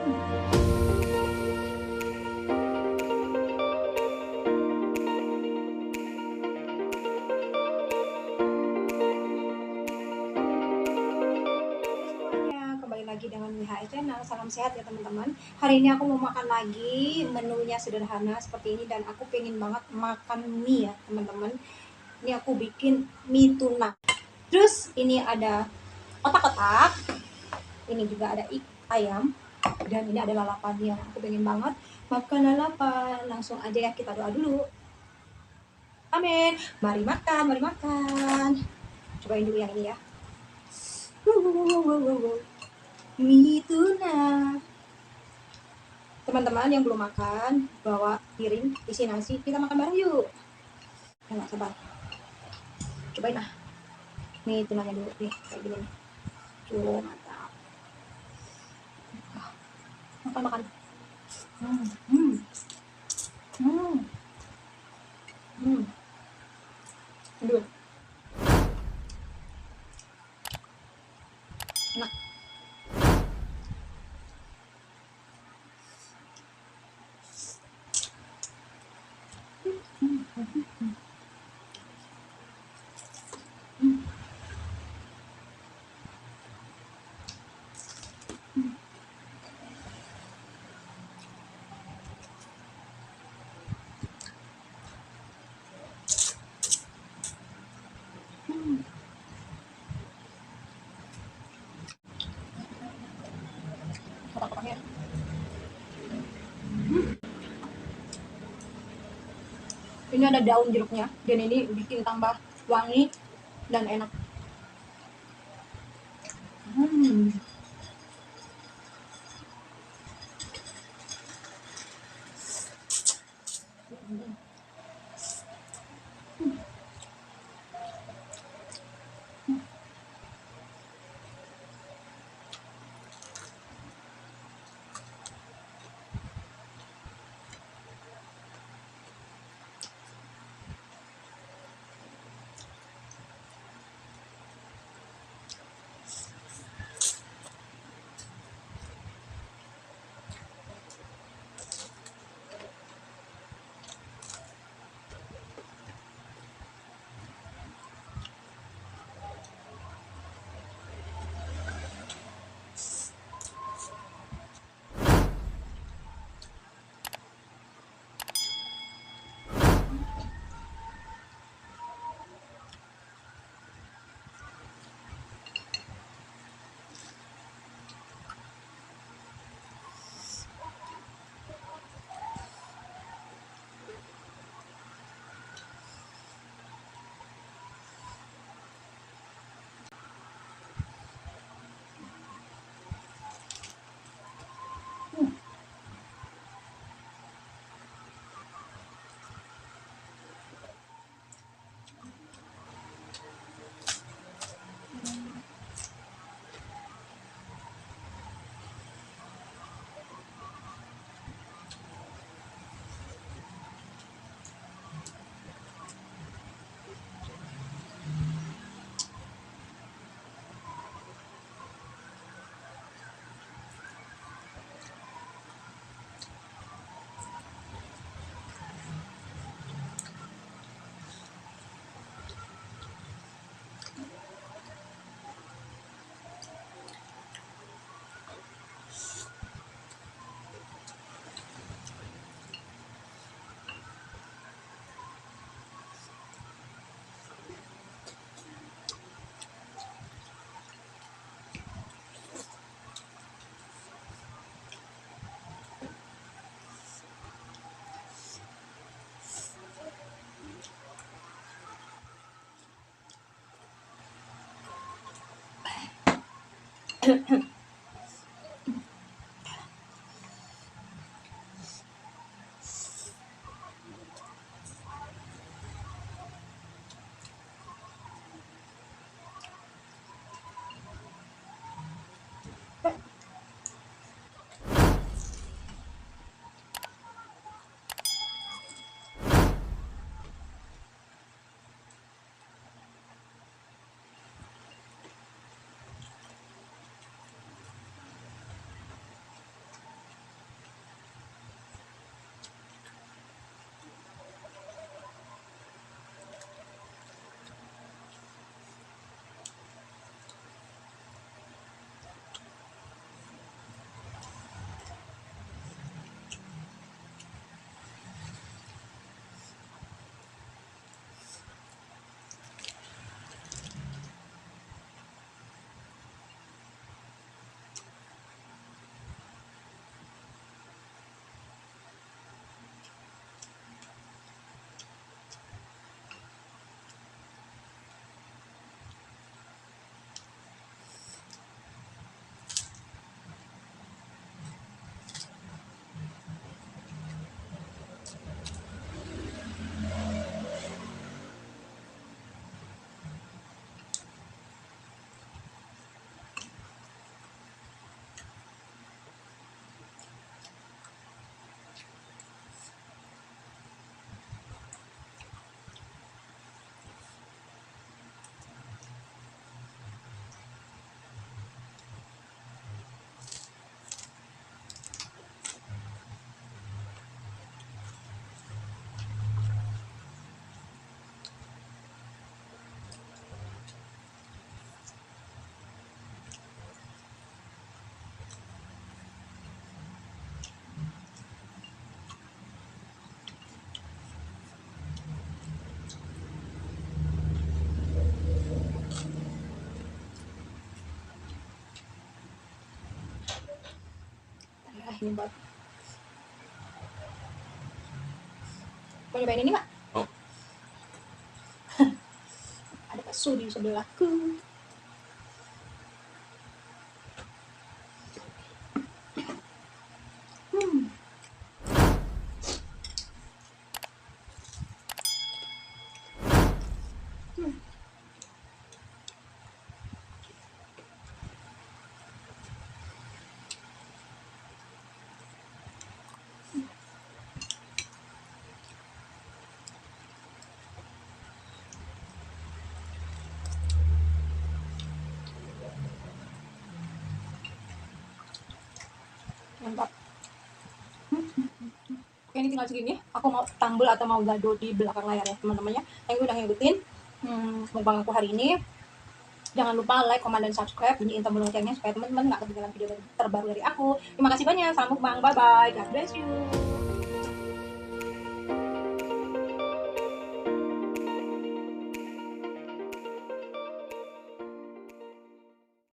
Kembali lagi dengan WHI Channel. Salam sehat ya teman-teman. Hari ini aku mau makan lagi. Menunya sederhana seperti ini dan aku pengen banget makan mie ya teman-teman. Ini aku bikin mie tuna. Terus ini ada otak-otak. Ini juga ada ayam. Dan ini ada lalapannya. Aku pengen banget makan lalapan. Langsung aja ya, kita doa dulu. Amin. Mari makan, mari makan. Cobain dulu yang ini ya. Mie tuna. Teman-teman yang belum makan, bawa piring, isi nasi, kita makan bareng yuk. Ya nggak sabar. Cobain ah. Nih tunanya dulu nih, kayak gini nih. Mantap. Makan makan. Hmm, hmm, hmm, hmm. Aduh, enak. Otak-otaknya. Ini ada daun jeruknya, dan ini bikin tambah wangi dan enak. Hmm. ini buat. Mau nyobain ini nggak? Oh. Ada bakso di sebelahku. Mantap. Oke, ini tinggal segini. Aku mau tumble atau mau gado di belakang layar ya teman-teman ya. Yang udah ngikutin mukbang aku hari ini. Jangan lupa like, comment, dan subscribe, bunyiin tombol loncengnya supaya teman-teman nggak ketinggalan video terbaru dari aku. Terima kasih banyak. Salam mukbang. Bye-bye. God bless you.